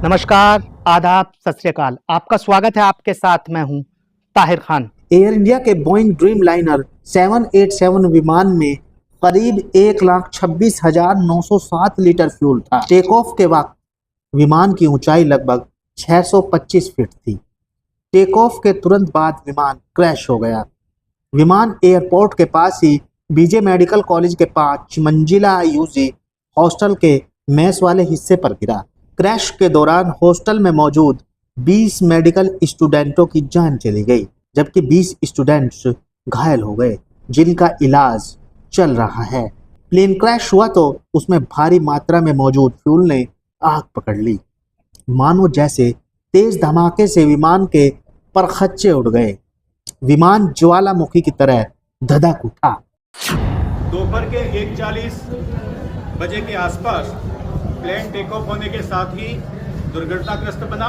नमस्कार, आदाब, सत श्री अकाल। आपका स्वागत है। आपके साथ मैं हूं ताहिर खान। एयर इंडिया के बोइंग ड्रीम लाइनर 787 विमान में करीब 1,26,907 लीटर फ्यूल था। टेक ऑफ के वक्त विमान की ऊंचाई लगभग 625 फीट थी। टेक ऑफ के तुरंत बाद विमान क्रैश हो गया। विमान एयरपोर्ट के पास ही बीजे मेडिकल कॉलेज के 5 मंजिला यूजी हॉस्टल के मेस वाले हिस्से पर गिरा। क्रैश के दौरान हॉस्टल में मौजूद 20 मेडिकल स्टूडेंटों की जान चली गई, जबकि 20 स्टूडेंट्स घायल हो गए, जिनका इलाज चल रहा है। प्लेन क्रैश हुआ तो उसमें भारी मात्रा में मौजूद फ्यूल ने आग पकड़ ली, मानो जैसे तेज धमाके से विमान के परखच्चे उड़ गए। विमान ज्वालामुखी की तरह धधक उठा। दोपहर के 1:40 बजे के आसपास प्लेन टेक ऑफ होने के साथ ही दुर्घटनाग्रस्त बना।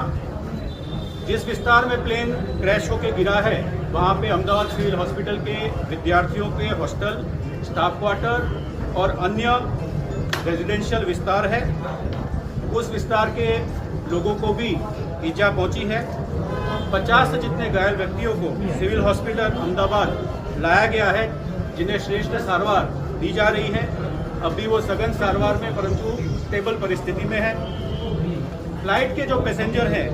जिस विस्तार में प्लेन क्रैश होकर गिरा है वहाँ पे अहमदाबाद सिविल हॉस्पिटल के विद्यार्थियों के हॉस्टल, स्टाफ क्वार्टर और अन्य रेजिडेंशियल विस्तार है। उस विस्तार के लोगों को भी ईजा पहुँची है। 50 से जितने घायल व्यक्तियों को सिविल हॉस्पिटल अहमदाबाद लाया गया है, जिन्हें श्रेष्ठ सारवार दी जा रही है। अभी वो सघन सारवार में परंतु स्टेबल परिस्थिति में है। फ्लाइट के जो पैसेंजर हैं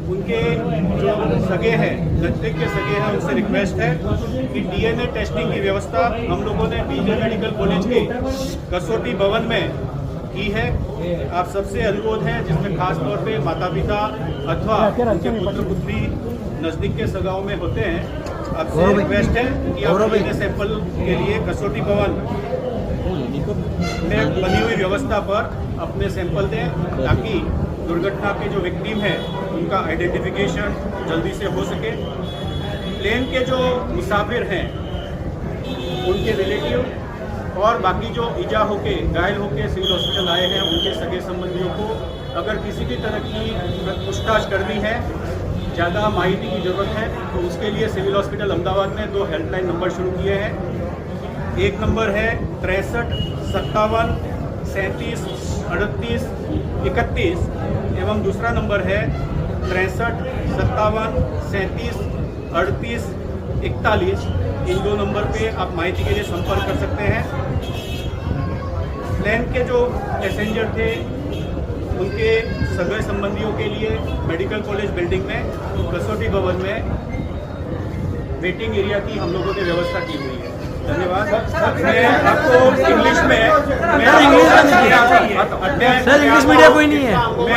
उनके जो सगे हैं, नजदीक के सगे हैं, उनसे रिक्वेस्ट है कि डीएनए टेस्टिंग की व्यवस्था हम लोगों ने बीजे मेडिकल कॉलेज के कसौटी भवन में की है। आप सबसे अनुरोध है, जिसमें खास तौर पे माता पिता अथवा उनके पुत्र पुत्री नज़दीक के सगाओं में होते हैं, आपसे रिक्वेस्ट है कि आप डीएनए सैंपल के लिए कसौटी भवन में बनी हुई व्यवस्था पर अपने सैंपल दें, ताकि दुर्घटना के जो विक्टिम हैं उनका आइडेंटिफिकेशन जल्दी से हो सके। प्लेन के जो मुसाफिर हैं उनके रिलेटिव और बाकी जो ईजा होके घायल होके सिविल हॉस्पिटल आए हैं उनके सगे संबंधियों को अगर किसी भी तरह की पूछताछ करनी है, ज़्यादा माहिती की ज़रूरत है, तो उसके लिए सिविल हॉस्पिटल अहमदाबाद ने 2 हेल्पलाइन नंबर शुरू किए हैं। एक नंबर है 63 57 37 38 31 एवं दूसरा नंबर है 63 57 37 38 41। इन 2 नंबर पे आप माहिती के लिए संपर्क कर सकते हैं। प्लेन के जो पैसेंजर थे उनके सगे संबंधियों के लिए मेडिकल कॉलेज बिल्डिंग में कसौटी भवन में वेटिंग एरिया की हम लोगों ने व्यवस्था की हुई है। धन्यवाद। मैं आपको इंग्लिश में सर इंग्लिश मीडिया कोई नहीं है। मैं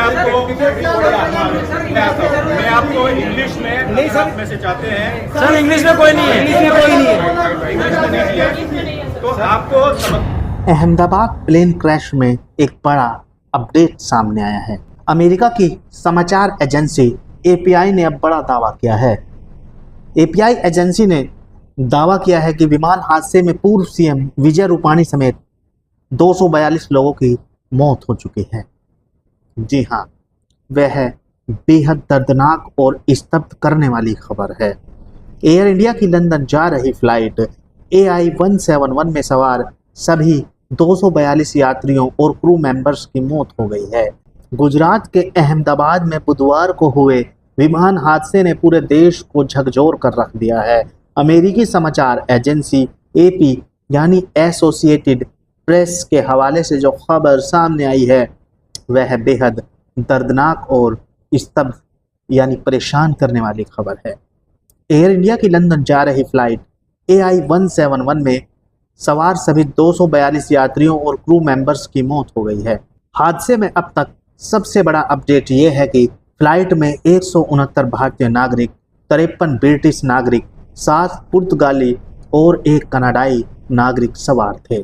आपको इंग्लिश में मैसेज चाहते हैं। सर इंग्लिश में कोई नहीं है। इंग्लिश में नहीं है तो आपको अहमदाबाद प्लेन क्रैश में एक बड़ा अपडेट सामने आया है। अमेरिका की समाचार एजेंसी एपीआई ने अब बड़ा दावा किया है। एपीआई एजेंसी ने दावा किया है कि विमान हादसे में पूर्व सीएम विजय रूपाणी समेत 242 लोगों की मौत हो चुकी है। जी हाँ, वह बेहद दर्दनाक और स्तब्ध करने वाली खबर है। एयर इंडिया की लंदन जा रही फ्लाइट AI-171 में सवार सभी 242 यात्रियों और क्रू मेंबर्स की मौत हो गई है। गुजरात के अहमदाबाद में बुधवार को हुए विमान हादसे ने पूरे देश को झकझोर कर रख दिया है। अमेरिकी समाचार एजेंसी AP यानी एसोसिएटेड प्रेस के हवाले से जो खबर सामने आई है वह बेहद दर्दनाक और स्तब्ध यानी परेशान करने वाली खबर है। एयर इंडिया की लंदन जा रही फ्लाइट AI-171 में सवार सभी 242 यात्रियों और क्रू मेंबर्स की मौत हो गई है। हादसे में अब तक सबसे बड़ा अपडेट ये है कि फ्लाइट में 169 भारतीय नागरिक, 53 ब्रिटिश नागरिक, 7 पुर्तगाली और 1 कनाडाई नागरिक सवार थे।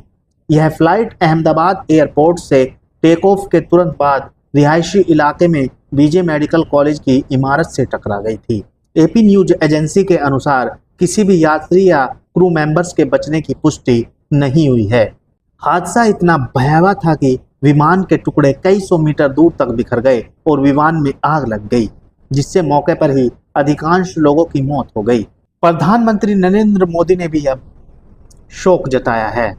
यह फ्लाइट अहमदाबाद एयरपोर्ट से टेक ऑफ के तुरंत बाद रिहायशी इलाके में बीजे मेडिकल कॉलेज की इमारत से टकरा गई थी। AP न्यूज एजेंसी के अनुसार किसी भी यात्री या क्रू मेंबर्स के बचने की पुष्टि नहीं हुई है। हादसा इतना भयावह था कि विमान के टुकड़े कई सौ मीटर दूर तक बिखर गए और विमान में आग लग गई, जिससे मौके पर ही अधिकांश लोगों की मौत हो गई। प्रधानमंत्री नरेंद्र मोदी ने भी अब शोक जताया है।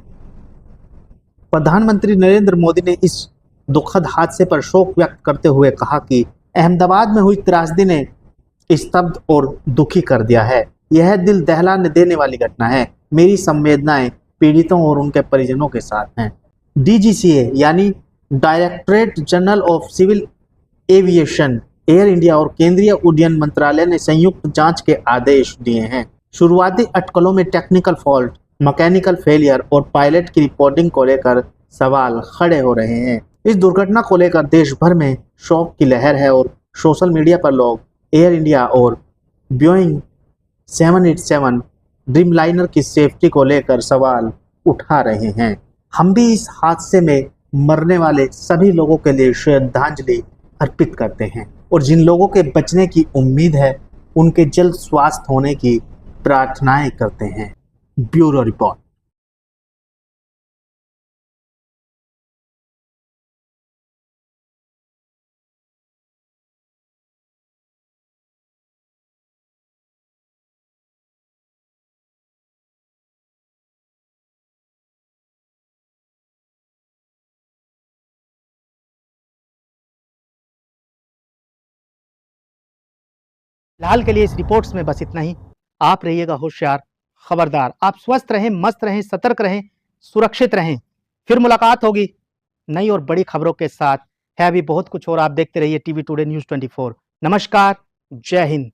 प्रधानमंत्री नरेंद्र मोदी ने इस दुखद हादसे पर शोक व्यक्त करते हुए कहा कि अहमदाबाद में हुई त्रासदी ने स्तब्ध और दुखी कर दिया है। यह दिल दहला देने वाली घटना है। मेरी संवेदनाएं पीड़ितों और उनके परिजनों के साथ हैं। डीजीसीए यानी directorate general of civil aviation, Air India और केंद्रीय उड्डयन मंत्रालय ने संयुक्त जांच के आदेश दिए हैं। शुरुआती अटकलों में टेक्निकल फॉल्ट, मैकेनिकल फेलियर और पायलट की रिपोर्टिंग को लेकर सवाल खड़े हो रहे हैं। इस दुर्घटना को लेकर देश भर में शोक की लहर है और सोशल मीडिया पर लोग एयर इंडिया और बोइंग 787 ड्रीमलाइनर की सेफ्टी को लेकर सवाल उठा रहे हैं। हम भी इस हादसे में मरने वाले सभी लोगों के लिए श्रद्धांजलि अर्पित करते हैं और जिन लोगों के बचने की उम्मीद है उनके जल्द स्वास्थ्य होने की प्रार्थनाएं करते हैं। Bureau report. फिलहाल के लिए इस रिपोर्ट्स में बस इतना ही। आप रहिएगा होशियार, खबरदार। आप स्वस्थ रहें, मस्त रहें, सतर्क रहें, सुरक्षित रहें। फिर मुलाकात होगी नई और बड़ी खबरों के साथ। है अभी बहुत कुछ और। आप देखते रहिए टीवी टुडे न्यूज़ 24। नमस्कार, जय हिंद।